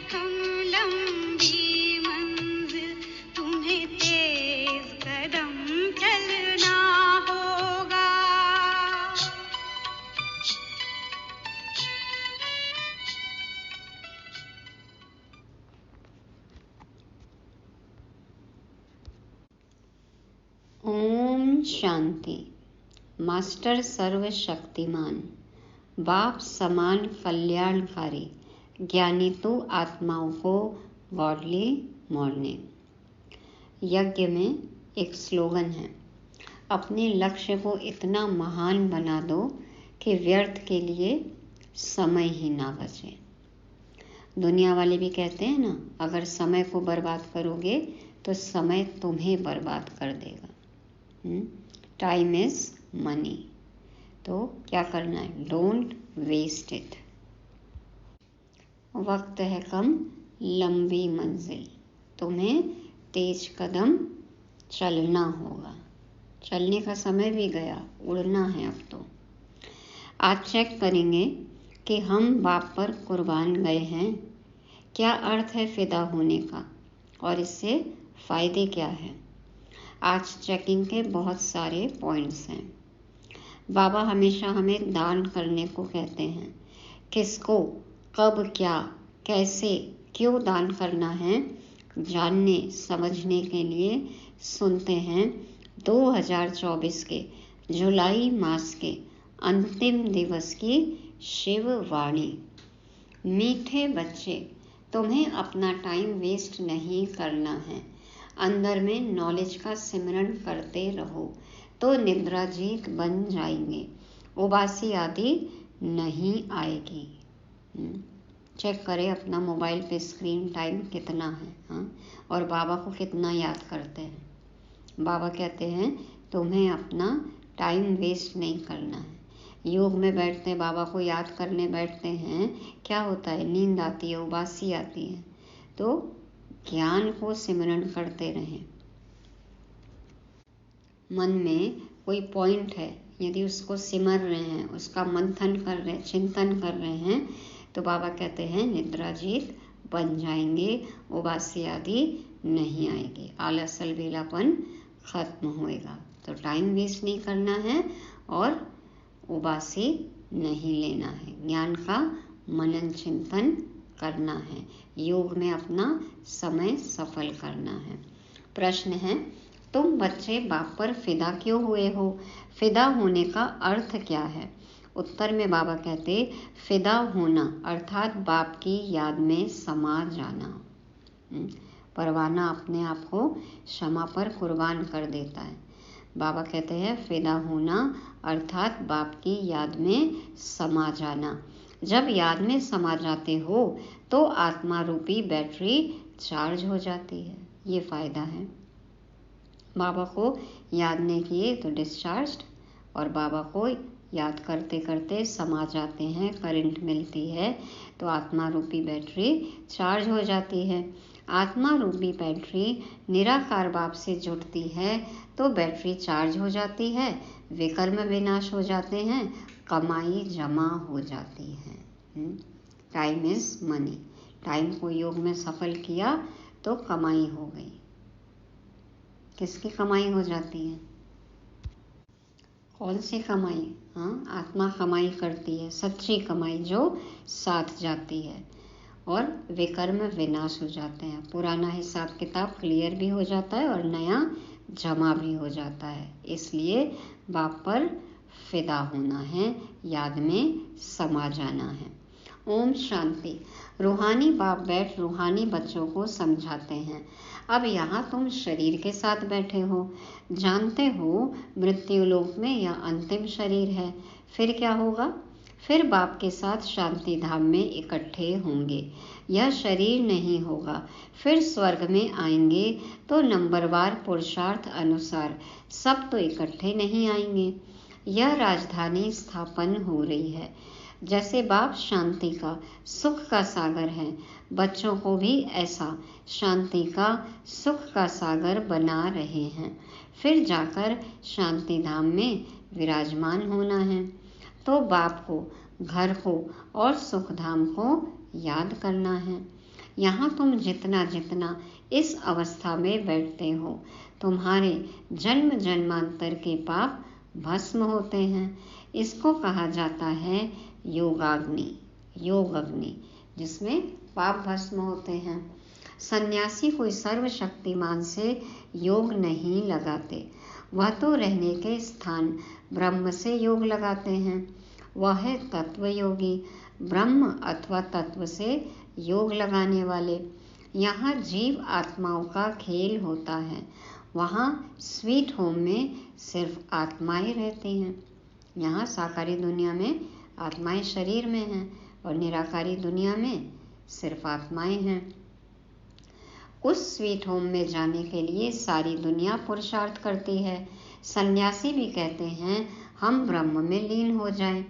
तुम लंबी मंजिल, तुम्हें तेज कदम चलना होगा। ओम शांति। मास्टर सर्वशक्तिमान, बाप समान कल्याणकारी, ज्ञानी तो आत्माओं को गॉडली मॉर्निंग। यज्ञ में एक स्लोगन है, अपने लक्ष्य को इतना महान बना दो कि व्यर्थ के लिए समय ही ना बचे। दुनिया वाले भी कहते हैं ना, अगर समय को बर्बाद करोगे तो समय तुम्हें बर्बाद कर देगा। टाइम इज मनी, तो क्या करना है? Don't waste it. वक्त है कम, लंबी मंजिल, तुम्हें तेज कदम चलना होगा। चलने का समय भी गया, उड़ना है अब तो। आज चेक करेंगे कि हम बाप पर कुर्बान गए हैं। क्या अर्थ है फिदा होने का और इससे फायदे क्या है? आज चेकिंग के बहुत सारे पॉइंट्स हैं। बाबा हमेशा हमें दान करने को कहते हैं। किसको, कब, क्या, कैसे, क्यों दान करना है, जानने समझने के लिए सुनते हैं 2024 के जुलाई मास के अंतिम दिवस की शिव वाणी। मीठे बच्चे, तुम्हें अपना टाइम वेस्ट नहीं करना है। अंदर में नॉलेज का सिमरन करते रहो तो निद्रा जीत बन जाएंगे, उबासी आदि नहीं आएगी। चेक करें अपना मोबाइल पे स्क्रीन टाइम कितना है, और बाबा को कितना याद करते हैं। बाबा कहते हैं तुम्हें अपना टाइम वेस्ट नहीं करना है। योग में बैठते हैं, बाबा को याद करने बैठते हैं, क्या होता है? नींद आती है, उबासी आती है। तो ज्ञान को सिमरन करते रहें। मन में कोई पॉइंट है, यदि उसको सिमर रहे हैं, उसका मंथन कर रहे हैं, चिंतन कर रहे हैं, तो बाबा कहते हैं निद्रा जीत बन जाएंगे, उबासी आदि नहीं आएगी, आलस अलबेलापन खत्म होएगा। तो टाइम वेस्ट नहीं करना है और उबासी नहीं लेना है। ज्ञान का मनन चिंतन करना है। योग में अपना समय सफल करना है। प्रश्न है, तुम बच्चे बाप पर फिदा क्यों हुए हो? फिदा होने का अर्थ क्या है? उत्तर में बाबा कहते, फिदा होना अर्थात बाप की याद में समा जाना। परवाना अपने आप को क्षमा पर कुर्बान कर देता है। बाबा कहते हैं फिदा होना अर्थात बाप की याद में समा जाना। जब याद में समा जाते हो तो आत्मा रूपी बैटरी चार्ज हो जाती है। ये फायदा है। बाबा को याद नहीं किए तो डिस्चार्ज, और बाबा को याद करते करते समा जाते हैं, करंट मिलती है तो आत्मा रूपी बैटरी चार्ज हो जाती है। आत्मा रूपी बैटरी निराकार बाप से जुड़ती है तो बैटरी चार्ज हो जाती है, विकर्म विनाश हो जाते हैं, कमाई जमा हो जाती है। Time is money. टाइम को योग में सफल किया तो कमाई हो गई। किसकी कमाई हो जाती है? कौन सी कमाई? आत्मा कमाई करती है, सच्ची कमाई जो साथ जाती है, और विकर्म विनाश हो जाते हैं। पुराना हिसाब किताब क्लियर भी हो जाता है और नया जमा भी हो जाता है। इसलिए बाप पर फिदा होना है, याद में समा जाना है। ओम शांति। रूहानी बाप बैठ रूहानी बच्चों को समझाते हैं। अब यहाँ तुम शरीर के साथ बैठे हो, जानते हो मृत्यु लोक में यह अंतिम शरीर है। फिर क्या होगा? फिर बाप के साथ शांति धाम में इकट्ठे होंगे। यह शरीर नहीं होगा। फिर स्वर्ग में आएंगे तो नंबरवार पुरुषार्थ अनुसार सब तो इकट्ठे नहीं आएंगे। यह राजधानी स्थापन हो रही है। जैसे बाप शांति का, सुख का सागर है, बच्चों को भी ऐसा शांति का, सुख का सागर बना रहे हैं। फिर जाकर शांति धाम में विराजमान होना है। तो बाप को, घर को और सुख धाम को याद करना है। यहाँ तुम जितना जितना इस अवस्था में बैठते हो, तुम्हारे जन्म जन्मांतर के पाप भस्म होते हैं। इसको कहा जाता है योगाग्नि, योग अग्नि, जिसमें पाप भस्म होते हैं। सन्यासी कोई सर्वशक्तिमान से योग नहीं लगाते, वह तो रहने के स्थान ब्रह्म से योग लगाते हैं। वह है तत्व योगी, ब्रह्म अथवा तत्व से योग लगाने वाले। यहाँ जीव आत्माओं का खेल होता है, वहाँ स्वीट होम में सिर्फ आत्माएं रहती हैं। यहाँ साकारी दुनिया में आत्माएं शरीर में हैं और निराकारी दुनिया में सिर्फ आत्माएं हैं। उस स्वीट होम में जाने के लिए सारी दुनिया पुरुषार्थ करती है। सन्यासी भी कहते हैं हम ब्रह्म में लीन हो जाएं।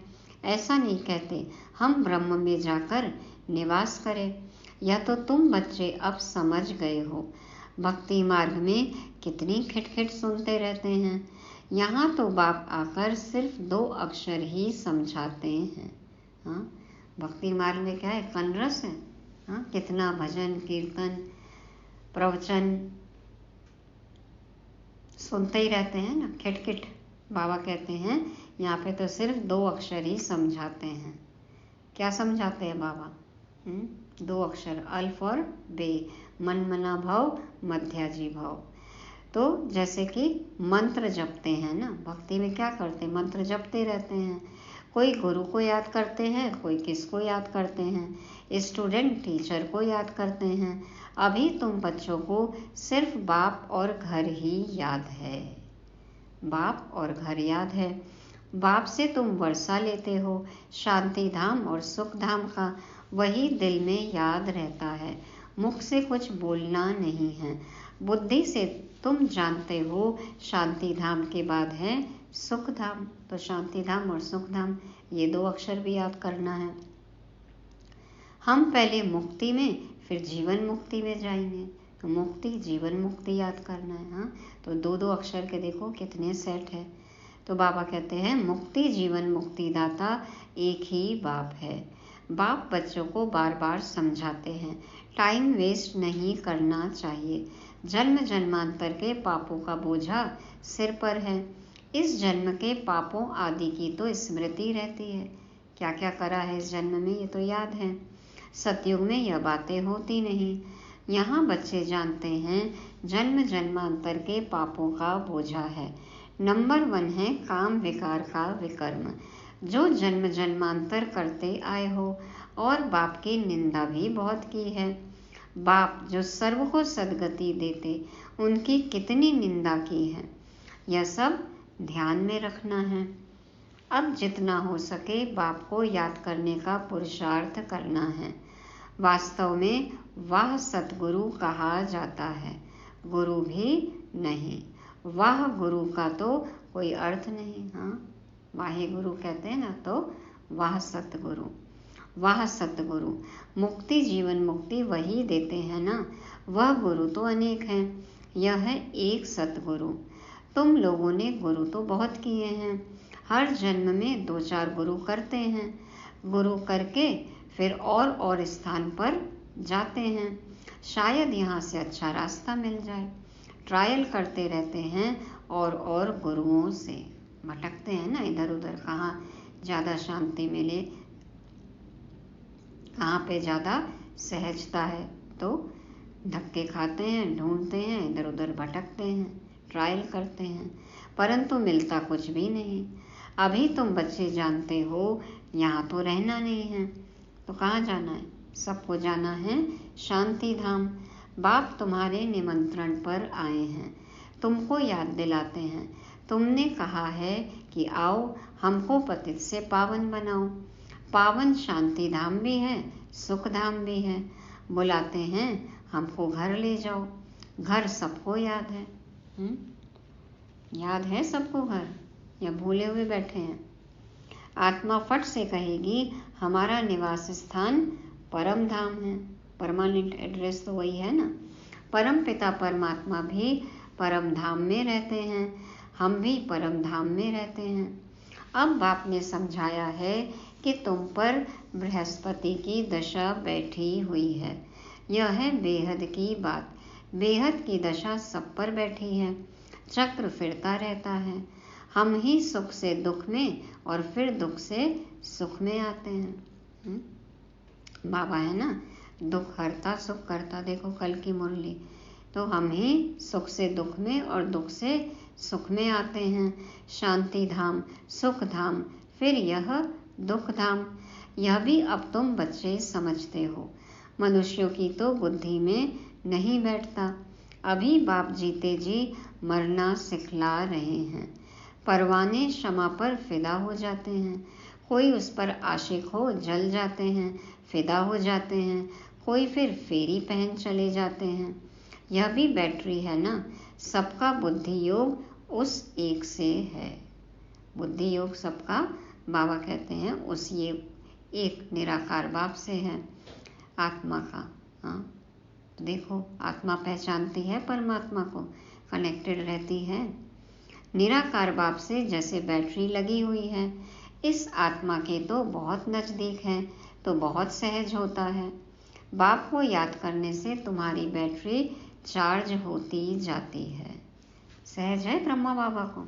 ऐसा नहीं कहते हम ब्रह्म में जाकर निवास करें। यह तो तुम बच्चे अब समझ गए हो। भक्ति मार्ग में कितनी खिटखिट सुनते रहते हैं। यहाँ तो बाप आकर सिर्फ 2 अक्षर ही समझाते हैं। हाँ, भक्ति मार्ग में क्या है, कनरस है। हाँ, कितना भजन कीर्तन प्रवचन सुनते ही रहते हैं ना, खिटखिट। बाबा कहते हैं यहाँ पे तो सिर्फ 2 अक्षर ही समझाते हैं। क्या समझाते हैं बाबा? 2 अक्षर, अल्फ और बे, मन मना भाव मध्याजी भाव। तो जैसे कि मंत्र जपते हैं ना, भक्ति में क्या करते हैं, मंत्र जपते रहते हैं। कोई गुरु को याद करते हैं, कोई किसको याद करते हैं, स्टूडेंट टीचर को याद करते हैं। अभी तुम बच्चों को सिर्फ बाप और घर ही याद है, बाप और घर याद है। बाप से तुम वर्षा लेते हो, शांति धाम और सुख धाम का, वही दिल में याद रहता है। मुख से कुछ बोलना नहीं है। बुद्धि से तुम जानते हो शांति धाम के बाद है सुख धाम। तो शांति धाम और सुख धाम, ये 2 अक्षर भी याद करना है। हम पहले मुक्ति में फिर जीवन मुक्ति में जाएंगे, तो मुक्ति जीवन मुक्ति याद करना है। हाँ, तो 2-2 अक्षर के देखो कितने सेट है। तो बाबा कहते हैं मुक्ति जीवन मुक्ति दाता एक ही बाप है। बाप बच्चों को बार बार समझाते हैं टाइम वेस्ट नहीं करना चाहिए। जन्म जन्मांतर के पापों का बोझा सिर पर है। इस जन्म के पापों आदि की तो स्मृति रहती है, क्या क्या करा है इस जन्म में ये तो याद है। सतयुग में यह बातें होती नहीं। यहाँ बच्चे जानते हैं जन्म जन्मांतर के पापों का बोझा है। नंबर 1 है काम विकार का विकर्म, जो जन्म जन्मांतर करते आए हो, और बाप की निंदा भी बहुत की है। बाप जो सर्व को सद्गति देते, उनकी कितनी निंदा की है, यह सब ध्यान में रखना है। अब जितना हो सके बाप को याद करने का पुरुषार्थ करना है। वास्तव में वह सतगुरु कहा जाता है, गुरु भी नहीं। वह गुरु का तो कोई अर्थ नहीं। हाँ, वाहे गुरु कहते हैं ना, तो वह सतगुरु, वह सतगुरु। मुक्ति जीवन मुक्ति वही देते हैं ना, वह गुरु तो अनेक हैं, यह है एक सतगुरु। तुम लोगों ने गुरु तो बहुत किए हैं, हर जन्म में 2-4 गुरु करते हैं। गुरु करके फिर और स्थान पर जाते हैं, शायद यहाँ से अच्छा रास्ता मिल जाए। ट्रायल करते रहते हैं और गुरुओं से भटकते हैं ना इधर उधर, कहाँ ज़्यादा शांति मिले, कहाँ पे ज़्यादा सहजता है, तो धक्के खाते हैं, ढूंढते हैं, इधर उधर भटकते हैं, ट्रायल करते हैं, परंतु मिलता कुछ भी नहीं। अभी तुम बच्चे जानते हो यहाँ तो रहना नहीं है, तो कहाँ जाना है, सबको जाना है शांति धाम। बाप तुम्हारे निमंत्रण पर आए हैं, तुमको याद दिलाते हैं। तुमने कहा है कि आओ हमको पतित से पावन बनाओ। पावन शांति धाम भी है, सुख धाम भी है। बुलाते हैं हमको घर ले जाओ। घर सबको याद है, याद है सबको घर, या भूले हुए बैठे हैं। आत्मा फट से कहेगी हमारा निवास स्थान परम धाम है। परमानेंट एड्रेस तो वही है ना। परम पिता परमात्मा भी परम धाम में रहते हैं, हम भी परम धाम में रहते हैं। अब बाप ने समझाया है कि तुम पर बृहस्पति की दशा बैठी हुई है, यह है बेहद की बात। बेहद की दशा सब पर बैठी है, चक्र फिरता रहता है। हम ही सुख से दुख में और फिर दुख से सुख में आते हैं। बाबा है ना, दुख हरता सुख करता, देखो कल की मुरली। तो हम ही सुख से दुख में और दुख से सुख में आते हैं। शांति धाम, सुख धाम, फिर यह दुख धाम। यह भी अब तुम बच्चे समझते हो, मनुष्यों की तो बुद्धि में नहीं बैठता। अभी बाप जीते जी मरना सिखला रहे हैं। परवाने क्षमा पर फिदा हो जाते हैं, कोई उस पर आशिक हो जल जाते हैं, फिदा हो जाते हैं, कोई फिर फेरी पहन चले जाते हैं। यह भी बैटरी है ना, सबका बुद्धि योग उस एक से है। बुद्धि योग सबका बाबा कहते हैं उस ये एक निराकार बाप से है, आत्मा का। हाँ, तो देखो आत्मा पहचानती है परमात्मा को, कनेक्टेड रहती है निराकार बाप से, जैसे बैटरी लगी हुई है। इस आत्मा के तो बहुत नज़दीक है, तो बहुत सहज होता है। बाप को याद करने से तुम्हारी बैटरी चार्ज होती जाती है। सहज है ब्रह्मा बाबा को,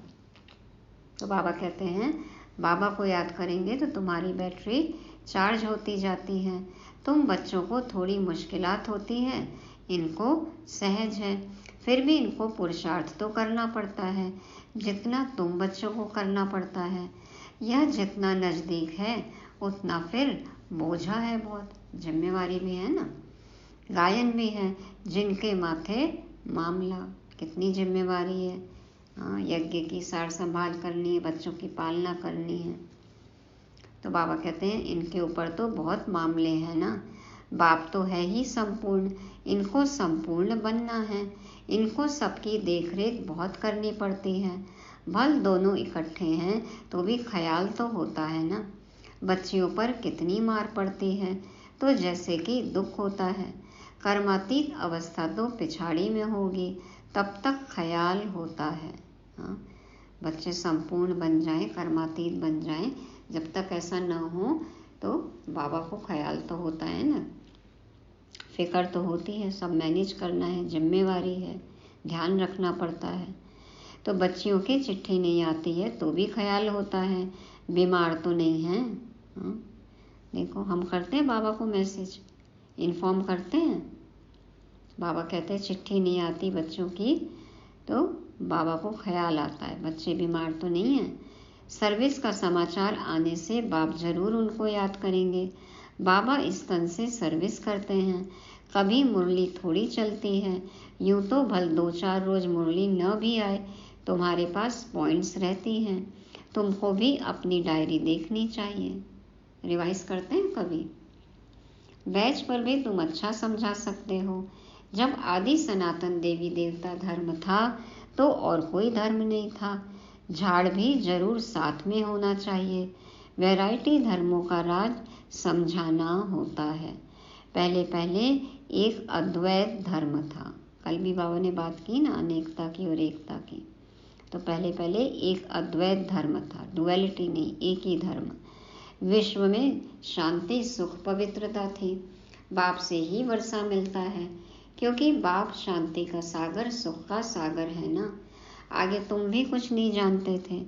तो बाबा कहते हैं बाबा को याद करेंगे तो तुम्हारी बैटरी चार्ज होती जाती है। तुम बच्चों को थोड़ी मुश्किलात होती है, इनको सहज है, फिर भी इनको पुरुषार्थ तो करना पड़ता है, जितना तुम बच्चों को करना पड़ता है। यह जितना नज़दीक है उतना फिर बोझा है, बहुत जिम्मेवारी भी है ना, गायन भी है। जिनके माथे मामला, कितनी जिम्मेवारी है। हाँ, यज्ञ की सार संभाल करनी है, बच्चों की पालना करनी है। तो बाबा कहते हैं इनके ऊपर तो बहुत मामले हैं ना। बाप तो है ही संपूर्ण, इनको संपूर्ण बनना है। इनको सबकी देखरेख बहुत करनी पड़ती है। भल दोनों इकट्ठे हैं तो भी ख्याल तो होता है ना। बच्चियों पर कितनी मार पड़ती है, तो जैसे कि दुख होता है। कर्मातीत अवस्था तो पिछाड़ी में होगी, तब तक ख्याल होता है। हाँ, बच्चे संपूर्ण बन जाएं, कर्मातीत बन जाएं, जब तक ऐसा न हो तो बाबा को ख्याल तो होता है ना, फिक्र तो होती है, सब मैनेज करना है, जिम्मेवारी है, ध्यान रखना पड़ता है। तो बच्चियों की चिट्ठी नहीं आती है तो भी ख्याल होता है, बीमार तो नहीं है। हाँ, देखो हम करते हैं बाबा को मैसेज, इन्फॉर्म करते हैं। बाबा कहते हैं चिट्ठी नहीं आती बच्चों की तो बाबा को ख्याल आता है, बच्चे बीमार तो नहीं हैं। सर्विस का समाचार आने से बाप जरूर उनको याद करेंगे। बाबा इस तन से सर्विस करते हैं, कभी मुरली थोड़ी चलती है। यूँ तो भल 2-4 रोज मुरली न भी आए, तुम्हारे पास पॉइंट्स रहती हैं। तुमको भी अपनी डायरी देखनी चाहिए, रिवाइज करते हैं कभी। बैच पर भी तुम अच्छा समझा सकते हो। जब आदि सनातन देवी देवता धर्म था तो और कोई धर्म नहीं था। झाड़ भी जरूर साथ में होना चाहिए। वैरायटी धर्मों का राज समझाना होता है। पहले पहले एक अद्वैत धर्म था। कल भी बाबा ने बात की ना अनेकता की और एकता की। तो पहले पहले एक अद्वैत धर्म था, डुअलिटी नहीं, एक ही धर्म। विश्व में शांति सुख पवित्रता थी। बाप से ही वर्षा मिलता है, क्योंकि बाप शांति का सागर, सुख का सागर है ना। आगे तुम भी कुछ नहीं जानते थे।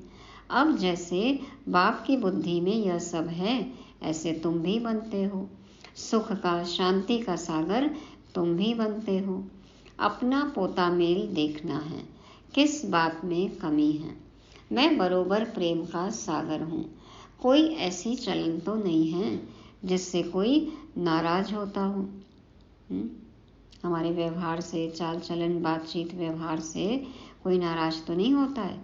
अब जैसे बाप की बुद्धि में यह सब है, ऐसे तुम भी बनते हो। सुख का, शांति का सागर तुम भी बनते हो। अपना पोता मेल देखना है, किस बात में कमी है। मैं बरोबर प्रेम का सागर हूँ। कोई ऐसी चलन तो नहीं है जिससे कोई नाराज होता हो। हमारे व्यवहार से, चाल चलन, बातचीत, व्यवहार से कोई नाराज तो नहीं होता है।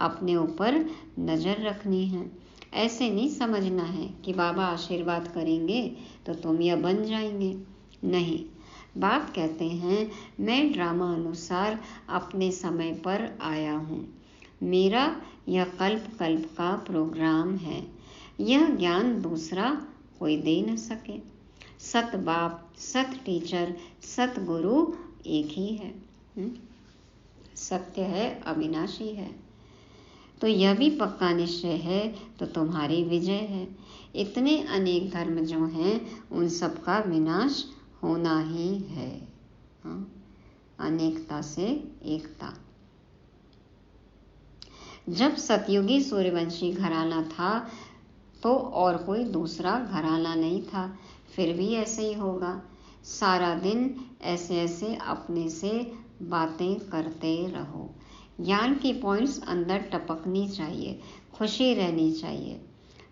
अपने ऊपर नज़र रखनी है। ऐसे नहीं समझना है कि बाबा आशीर्वाद करेंगे तो तुम यह बन जाएंगे। नहीं, बाप कहते हैं मैं ड्रामा अनुसार अपने समय पर आया हूँ। मेरा यह कल्प कल्प का प्रोग्राम है। यह ज्ञान दूसरा कोई दे न सके। सत बाप, सत टीचर, सत गुरु एक ही है। सत्य है, अविनाशी है। तो यह भी पक्का निश्चय है तो तुम्हारी विजय है। इतने अनेक धर्म जो हैं उन सब का विनाश होना ही है। हाँ, अनेकता से एकता। जब सतयुगी सूर्यवंशी घराना था तो और कोई दूसरा घराना नहीं था, फिर भी ऐसे ही होगा। सारा दिन ऐसे ऐसे अपने से बातें करते रहो। ज्ञान की पॉइंट्स अंदर टपकनी चाहिए, खुशी रहनी चाहिए।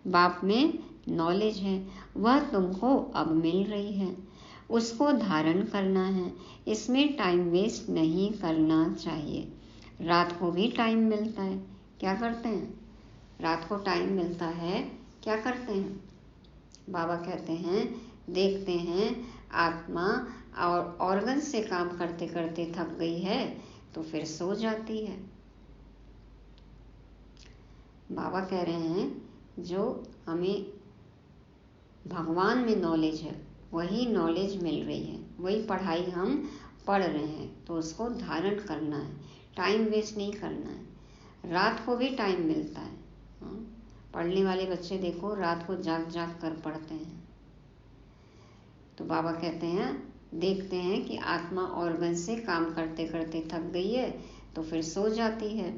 बाप में नॉलेज है, वह तुमको अब मिल रही है, उसको धारण करना है। इसमें टाइम वेस्ट नहीं करना चाहिए। रात को भी टाइम मिलता है, क्या करते हैं? रात को टाइम मिलता है, क्या करते हैं? बाबा कहते हैं, देखते हैं आत्मा और ऑर्गन से काम करते करते थक गई है तो फिर सो जाती है। बाबा कह रहे हैं जो हमें भगवान में नॉलेज है वही नॉलेज मिल रही है, वही पढ़ाई हम पढ़ रहे हैं, तो उसको धारण करना है, टाइम वेस्ट नहीं करना है। रात को भी टाइम मिलता है। पढ़ने वाले बच्चे देखो रात को जाग जाग कर पढ़ते हैं। तो बाबा कहते हैं, देखते हैं कि आत्मा ऑर्गन से काम करते करते थक गई है तो फिर सो जाती है।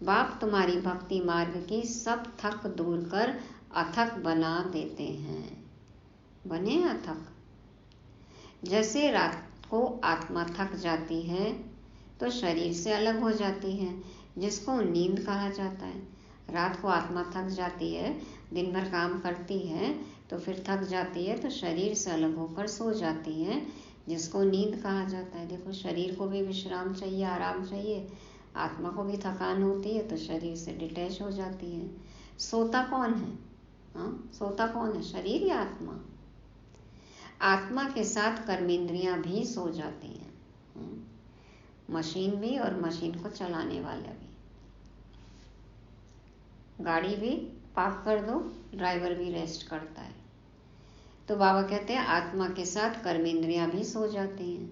बाप तुम्हारी भक्ति मार्ग की सब थक दूर कर अथक बना देते हैं। बने अथक। जैसे रात को आत्मा थक जाती है तो शरीर से अलग हो जाती है, जिसको नींद कहा जाता है। रात को आत्मा थक जाती है, दिन भर काम करती है तो फिर थक जाती है तो शरीर से अलग होकर सो जाती है, जिसको नींद कहा जाता है। देखो, शरीर को भी विश्राम चाहिए, आराम चाहिए, आत्मा को भी थकान होती है तो शरीर से डिटैच हो जाती है। सोता कौन है? सोता कौन है, शरीर या आत्मा? आत्मा के साथ कर्मेंद्रियां भी सो जाती हैं, मशीन भी और मशीन को चलाने वाला भी। गाड़ी भी पार्क कर दो, ड्राइवर भी रेस्ट करता है। तो बाबा कहते हैं आत्मा के साथ कर्मेंद्रियां भी सो जाती हैं।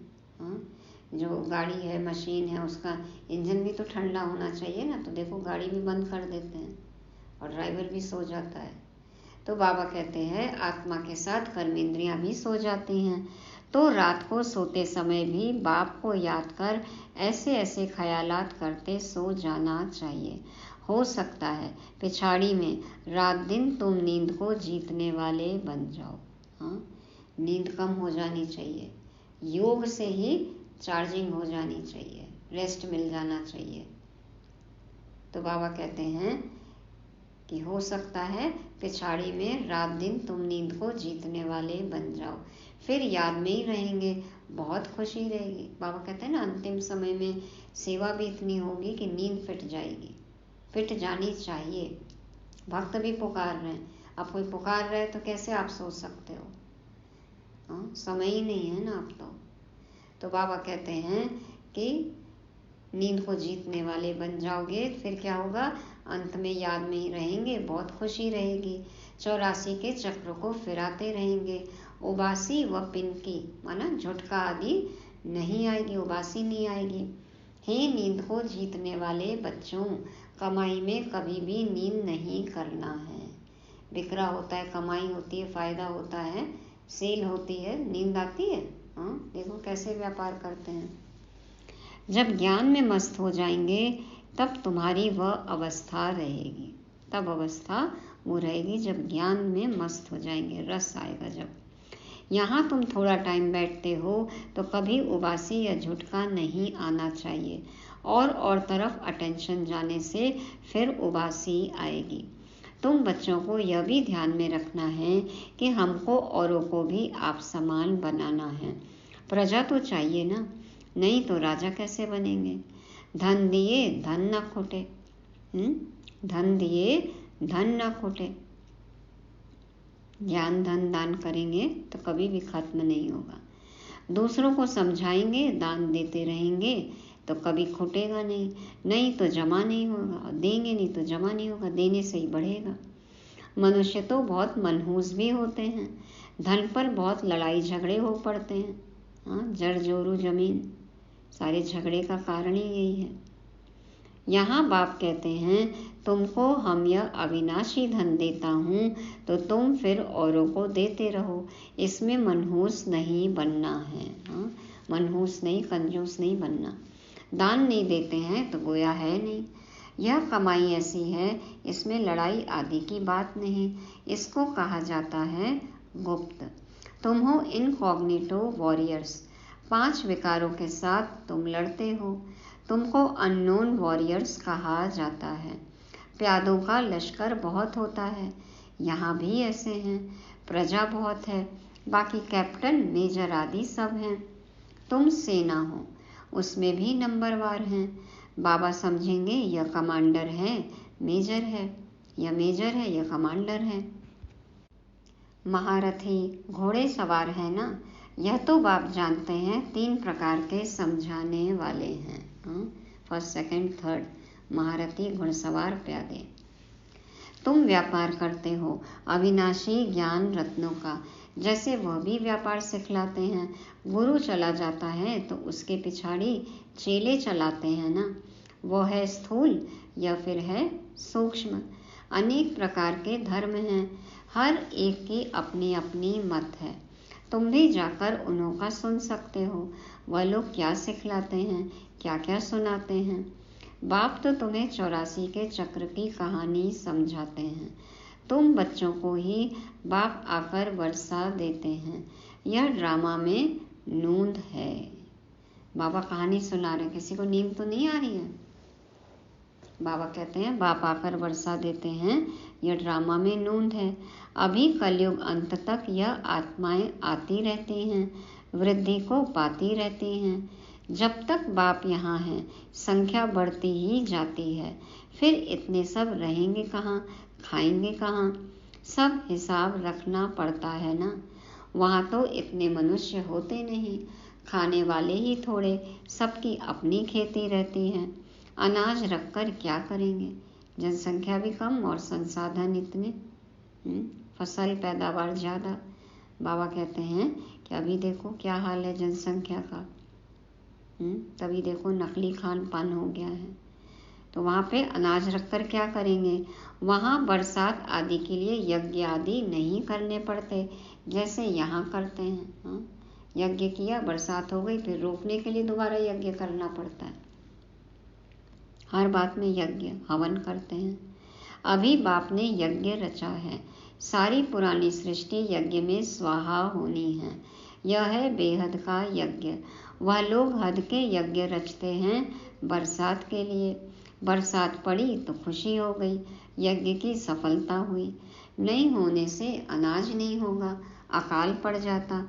जो गाड़ी है, मशीन है, उसका इंजन भी तो ठंडा होना चाहिए ना, तो देखो गाड़ी भी बंद कर देते हैं और ड्राइवर भी सो जाता है। तो बाबा कहते हैं आत्मा के साथ कर्मेंद्रियां भी सो जाती हैं। तो रात को सोते समय भी बाप को याद कर ऐसे ऐसे ख्यालात करते सो जाना चाहिए। हो सकता है पिछाड़ी में रात दिन तुम नींद को जीतने वाले बन जाओ। नींद कम हो जानी चाहिए, योग से ही चार्जिंग हो जानी चाहिए, रेस्ट मिल जाना चाहिए। तो बाबा कहते हैं कि हो सकता है पिछाड़ी में रात दिन तुम नींद को जीतने वाले बन जाओ, फिर याद में ही रहेंगे, बहुत खुशी रहेगी। बाबा कहते हैं ना, अंतिम समय में सेवा भी इतनी होगी कि नींद फिट जाएगी, फिट जानी चाहिए। भक्त भी पुकार रहे हैं, अब कोई पुकार रहे तो कैसे आप सोच सकते हो? समय ही नहीं है ना अब तो बाबा कहते हैं कि नींद को जीतने वाले बन जाओगे, फिर क्या होगा? अंत में याद में ही रहेंगे, बहुत खुशी रहेगी। 84 के चक्र को फिराते रहेंगे। उबासी व पिनकी माना झुटका आदि नहीं आएगी, उबासी नहीं आएगी। हे नींद को जीतने वाले बच्चों, कमाई में कभी भी नींद नहीं करना है। बिक्रा होता है, कमाई होती है, फायदा होता है, सेल होती है, नींद आती है। देखो कैसे व्यापार करते हैं। जब ज्ञान में मस्त हो जाएंगे तब तुम्हारी वह अवस्था रहेगी, तब अवस्था वो रहेगी जब ज्ञान में मस्त हो जाएंगे, रस आएगा जब। यहाँ तुम थोड़ा टाइम बैठते हो तो कभी उबासी या झुटका नहीं आना चाहिए, और तरफ अटेंशन जाने से फिर उबासी आएगी। तुम बच्चों को यह भी ध्यान में रखना है कि हमको औरों को भी आप समान बनाना है। प्रजा तो चाहिए ना, नहीं तो राजा कैसे बनेंगे? धन दिए धन न खोटे, धन दिए धन न खोटे। ज्ञान धन दान करेंगे तो कभी भी खत्म नहीं होगा। दूसरों को समझाएंगे, दान देते रहेंगे तो कभी खुटेगा नहीं, नहीं तो जमा नहीं होगा, और देंगे नहीं तो जमा नहीं होगा, देने से ही बढ़ेगा। मनुष्य तो बहुत मनहूस भी होते हैं, धन पर बहुत लड़ाई झगड़े हो पड़ते हैं। जड़ जोरू जमीन, सारे झगड़े का कारण ही यही है। यहाँ बाप कहते हैं तुमको हम यह अविनाशी धन देता हूँ तो तुम फिर औरों को देते रहो, इसमें मनहूस नहीं बनना है। हाँ, मनहूस नहीं, कंजूस नहीं बनना। दान नहीं देते हैं तो गोया है नहीं। यह कमाई ऐसी है, इसमें लड़ाई आदि की बात नहीं, इसको कहा जाता है गुप्त। तुम हो इनकॉग्निटो वॉरियर्स, 5 विकारों के साथ तुम लड़ते हो, तुमको अननोन वॉरियर्स कहा जाता है। प्यादों का लश्कर बहुत होता है, यहाँ भी ऐसे हैं। प्रजा बहुत है, बाकी कैप्टन मेजर आदि सब हैं। तुम सेना हो, उसमें भी नंबरवार हैं। बाबा समझेंगे यह कमांडर है, मेजर है, या मेजर है, यह कमांडर है। महारथी घोड़े सवार है ना, यह तो बाप जानते हैं 3 प्रकार के समझाने वाले हैं। फर्स्ट, सेकंड, थर्ड, महारथी, घुड़सवार, प्यादे। तुम व्यापार करते हो अविनाशी ज्ञान रत्नों का, जैसे वह भी व्यापार सिखलाते हैं। गुरु चला जाता है तो उसके पिछाड़ी चेले चलाते हैं ना, वो है स्थूल या फिर है सूक्ष्म। अनेक प्रकार के धर्म हैं, हर एक की अपनी अपनी मत है। तुम भी जाकर उन्हों का सुन सकते हो, वह लोग क्या सिखलाते हैं, क्या क्या सुनाते हैं। बाप तो तुम्हें 84 के चक्र की कहानी समझाते हैं, तुम बच्चों को ही बाप आकर वर्षा देते हैं। यह ड्रामा में नूंद है। बाबा कहानी सुना रहे, किसी को नींद तो नहीं आ रही है? बाबा कहते हैं बाप आकर वर्षा देते हैं, यह ड्रामा में नूंद है। अभी कलयुग अंत तक यह आत्माएं आती रहती हैं, वृद्धि को पाती रहती हैं। जब तक बाप यहाँ हैं संख्या बढ़ती ही जाती है, फिर इतने सब रहेंगे कहाँ, खाएंगे कहाँ, सब हिसाब रखना पड़ता है ना। वहाँ तो इतने मनुष्य होते नहीं, खाने वाले ही थोड़े, सबकी अपनी खेती रहती है। अनाज रखकर क्या करेंगे, जनसंख्या भी कम और संसाधन इतने, फसल पैदावार ज़्यादा। बाबा कहते हैं कि अभी देखो क्या हाल है जनसंख्या का, तभी देखो नकली खान पान हो गया है। तो वहाँ पे अनाज रखकर क्या करेंगे? वहाँ बरसात आदि के लिए यज्ञ आदि नहीं करने पड़ते जैसे यहाँ करते हैं। यज्ञ किया, बरसात हो गई, फिर रोकने के लिए दोबारा यज्ञ करना पड़ता है। हर बात में यज्ञ हवन करते हैं। अभी बाप ने यज्ञ रचा है, सारी पुरानी सृष्टि यज्ञ में स्वाहा होनी है। यह है बेहद का यज्ञ। वह लोग हद के यज्ञ रचते हैं बरसात के लिए। बरसात पड़ी तो खुशी हो गई, यज्ञ की सफलता हुई। नहीं होने से अनाज नहीं होगा, अकाल पड़ जाता।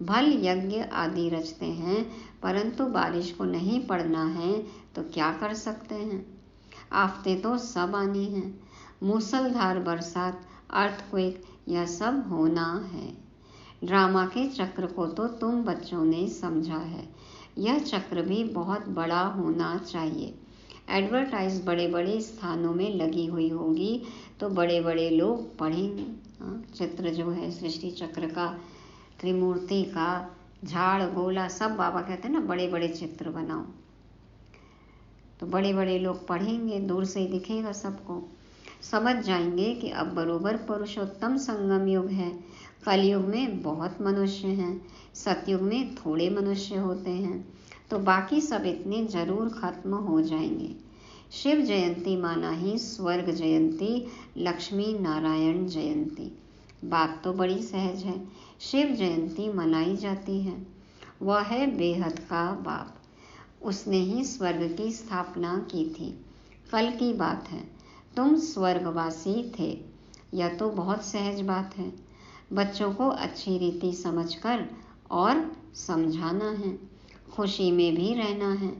भल यज्ञ आदि रचते हैं, परंतु बारिश को नहीं पड़ना है तो क्या कर सकते हैं? आफतें तो सब आनी हैं, मूसलधार बरसात, अर्थक्वेक, यह सब होना है। ड्रामा के चक्र को तो तुम बच्चों ने समझा है, यह चक्र भी बहुत बड़ा होना चाहिए। एडवर्टाइज बड़े बड़े स्थानों में लगी हुई होगी तो बड़े बड़े लोग पढ़ेंगे। चित्र जो है सृष्टि चक्र का, त्रिमूर्ति का, झाड़ गोला, सब बाबा कहते हैं ना बड़े बड़े चित्र बनाओ, तो बड़े बड़े लोग पढ़ेंगे, दूर से ही दिखेगा सबको, समझ जाएंगे कि अब बरोबर पुरुषोत्तम संगम युग है। कलयुग में बहुत मनुष्य हैं, सतयुग में थोड़े मनुष्य होते हैं, तो बाकी सब इतने जरूर खत्म हो जाएंगे। शिव जयंती माना ही स्वर्ग जयंती, लक्ष्मी नारायण जयंती। बात तो बड़ी सहज है, शिव जयंती मनाई जाती है। वह है बेहद का बाप, उसने ही स्वर्ग की स्थापना की थी। कल की बात है, तुम स्वर्गवासी थे, यह तो बहुत सहज बात है। बच्चों को अच्छी रीति समझकर और समझाना है, खुशी में भी रहना है।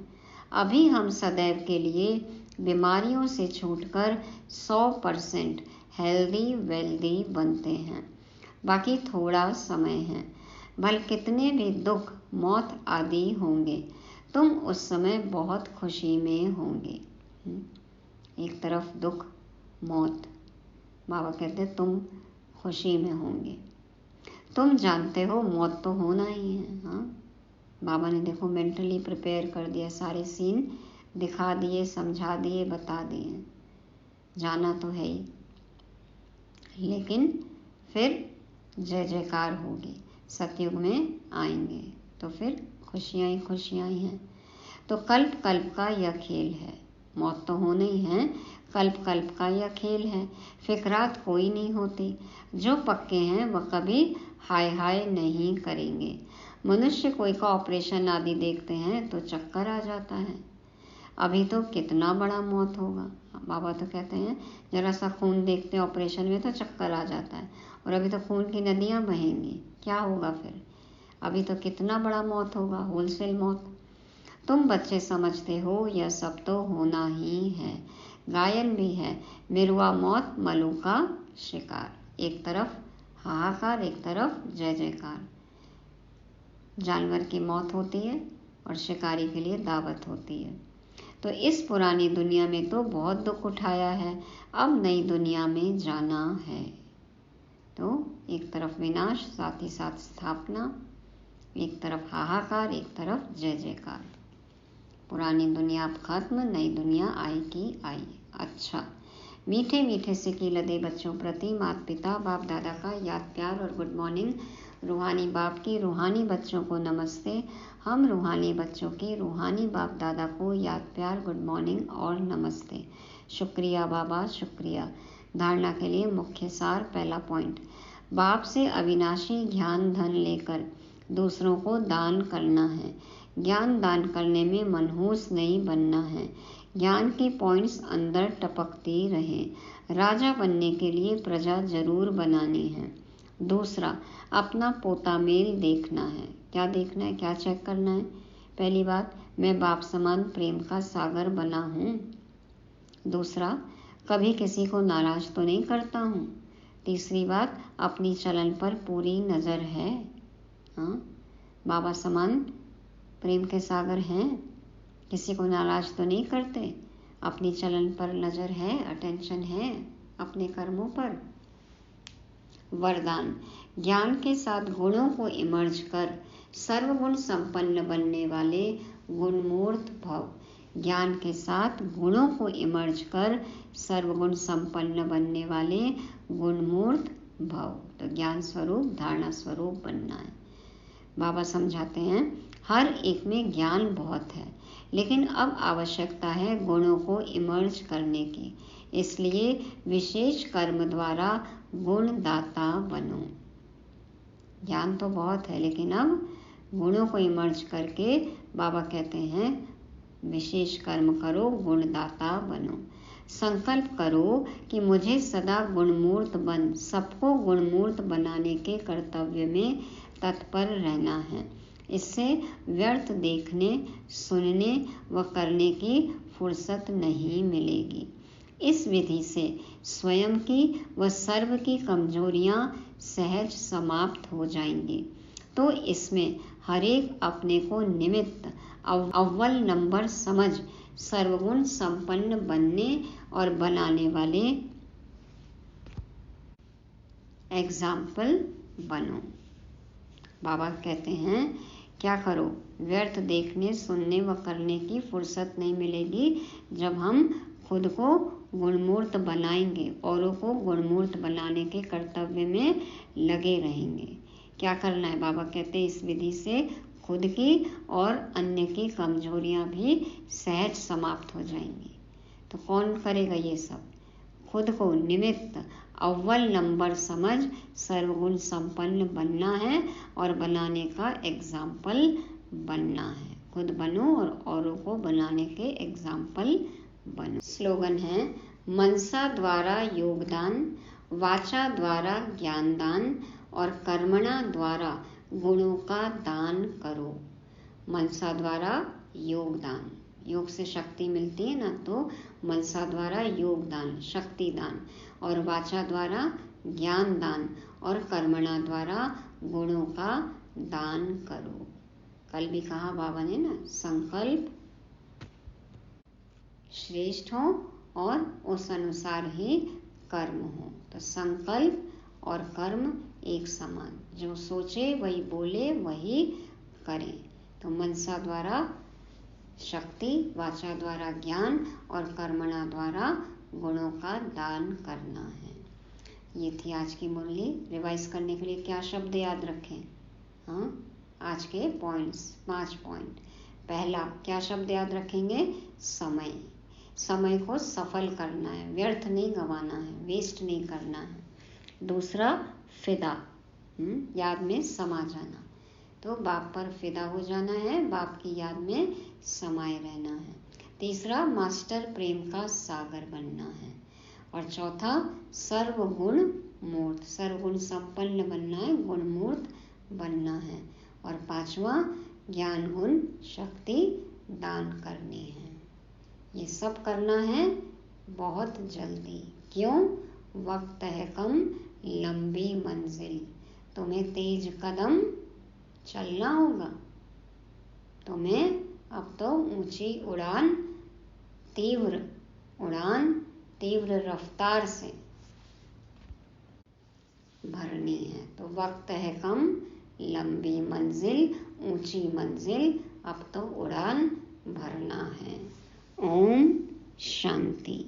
अभी हम सदैव के लिए बीमारियों से छूटकर 100% हेल्दी वेल्दी बनते हैं। बाकी थोड़ा समय है, भले कितने भी दुख मौत आदि होंगे, तुम उस समय बहुत खुशी में होंगे। एक तरफ दुख मौत, बाबा कहते तुम खुशी में होंगे। तुम जानते हो मौत तो होना ही है। बाबा ने देखो मेंटली प्रिपेयर कर दिया, सारे सीन दिखा दिए, समझा दिए, बता दिए, जाना तो है ही, लेकिन फिर जय जयकार होगी। सतयुग में आएंगे तो फिर खुशियाँ ही खुशियाँ ही हैं। तो कल्प कल्प का यह खेल है, मौत तो होनी ही है, कल्प कल्प का यह खेल है। फिक्रात कोई नहीं होती, जो पक्के हैं वह कभी हाय हाय नहीं करेंगे। मनुष्य कोई का ऑपरेशन आदि देखते हैं तो चक्कर आ जाता है। अभी तो कितना बड़ा मौत होगा। बाबा तो कहते हैं जरा सा खून देखते हैं ऑपरेशन में तो चक्कर आ जाता है, और अभी तो खून की नदियाँ बहेंगी, क्या होगा फिर? अभी तो कितना बड़ा मौत होगा, होलसेल मौत। तुम बच्चे समझते हो यह सब तो होना ही है। गायन भी है, मिरुआ मौत मलू का शिकार। एक तरफ हाहाकार, एक तरफ जय जयकार। जानवर की मौत होती है और शिकारी के लिए दावत होती है। तो इस पुरानी दुनिया में तो बहुत दुख उठाया है, अब नई दुनिया में जाना है। तो एक तरफ विनाश, साथ ही साथ स्थापना, एक तरफ हाहाकार, एक तरफ जय जयकार। पुरानी दुनिया अब खत्म, नई दुनिया आई की आई। अच्छा, मीठे मीठे से की लदे बच्चों प्रति माता पिता बाप दादा का याद प्यार और गुड मॉर्निंग। रूहानी बाप की रूहानी बच्चों को नमस्ते। हम रूहानी बच्चों की रूहानी बाप दादा को याद प्यार, गुड मॉर्निंग और नमस्ते। शुक्रिया बाबा, शुक्रिया। धारणा के लिए मुख्य सार। पहला पॉइंट, बाप से अविनाशी ज्ञान धन लेकर दूसरों को दान करना है। ज्ञान दान करने में मनहूस नहीं बनना है। ज्ञान की पॉइंट्स अंदर टपकती रहे। राजा बनने के लिए प्रजा जरूर बनानी है। दूसरा, अपना पोता मेल देखना है। क्या देखना है, क्या चेक करना है? पहली बात, मैं बाप समान प्रेम का सागर बना हूँ। दूसरा, कभी किसी को नाराज तो नहीं करता हूँ। तीसरी बात, अपनी चलन पर पूरी नज़र है। हाँ, बाबा समान प्रेम के सागर हैं, किसी को नाराज तो नहीं करते, अपनी चलन पर नज़र है, अटेंशन है अपने कर्मों पर। वरदान, ज्ञान के साथ गुणों को इमर्ज कर सर्वगुण संपन्न बनने वाले गुणमूर्त भव। ज्ञान के साथ गुणों को इमर्ज कर सर्वगुण संपन्न बनने वाले गुणमूर्त भव। तो ज्ञान स्वरूप, धारणा स्वरूप बनना है। बाबा समझाते हैं हर एक में ज्ञान बहुत है, लेकिन अब आवश्यकता है गुणों को इमर्ज करने की। इसलिए विशेष कर्म द्वारा गुणदाता बनो। ज्ञान तो बहुत है, लेकिन अब गुणों को इमर्ज करके बाबा कहते हैं विशेष कर्म करो, गुणदाता बनो। संकल्प करो कि मुझे सदा गुणमूर्त बन सबको गुणमूर्त बनाने के कर्तव्य में तत्पर रहना है। इससे व्यर्थ देखने, सुनने व करने की फुर्सत नहीं मिलेगी। इस विधि से स्वयं की व सर्व की कमजोरियां सहज समाप्त हो जाएंगी। तो इसमें हरेक अपने को निमित्त अव्वल नंबर समझ सर्वगुण संपन्न बनने और बनाने वाले एग्जाम्पल बनो। बाबा कहते हैं क्या करो, व्यर्थ देखने, सुनने व करने की फुर्सत नहीं मिलेगी जब हम खुद को गुणमूर्त बनाएंगे, औरों को गुणमूर्त बनाने के कर्तव्य में लगे रहेंगे। क्या करना है? बाबा कहते हैं इस विधि से खुद की और अन्य की कमजोरियां भी सहज समाप्त हो जाएंगी। तो कौन करेगा ये सब? खुद को निमित्त अव्वल नंबर समझ सर्वगुण संपन्न बनना है और बनाने का एग्जाम्पल बनना है। खुद बनो और औरों को बनाने के एग्जाम्पल बनो। स्लोगन है, मनसा द्वारा योगदान, वाचा द्वारा ज्ञानदान और कर्मणा द्वारा गुणों का दान करो। मनसा द्वारा योगदान, योग से शक्ति मिलती है ना, तो मनसा द्वारा योगदान, शक्ति दान, और वाचा द्वारा ज्ञान दान और कर्मणा द्वारा गुणों का दान करो। कल भी कहा बाबा ने ना, संकल्प श्रेष्ठ हो और उस अनुसार ही कर्म हो। तो संकल्प और कर्म एक समान, जो सोचे वही बोले वही करें। तो मनसा द्वारा शक्ति, वाचा द्वारा ज्ञान और कर्मणा द्वारा गुणों का दान करना है। ये थी आज की मुरली। रिवाइज करने के लिए क्या शब्द याद रखें? हाँ, आज के पॉइंट्स 5 पॉइंट। पहला क्या शब्द याद रखेंगे? समय। समय को सफल करना है, व्यर्थ नहीं गंवाना है, वेस्ट नहीं करना है। दूसरा फिदा, याद में समा जाना, तो बाप पर फिदा हो जाना है, बाप की याद में समाये रहना है। तीसरा मास्टर प्रेम का सागर बनना है। और चौथा सर्वगुण मूर्त, सर्वगुण संपन्न बनना है, गुणमूर्त बनना है। और पांचवा ज्ञान गुण शक्ति दान करनी है। ये सब करना है बहुत जल्दी। क्यों? वक्त है कम, लंबी मंजिल। तुम्हें तेज कदम चलना होगा। तुम्हें अब तो ऊंची उड़ान, तीव्र रफ्तार से भरनी है। तो वक्त है कम, लंबी मंजिल, ऊंची मंजिल, अब तो उड़ान भरना है। ओम शांति।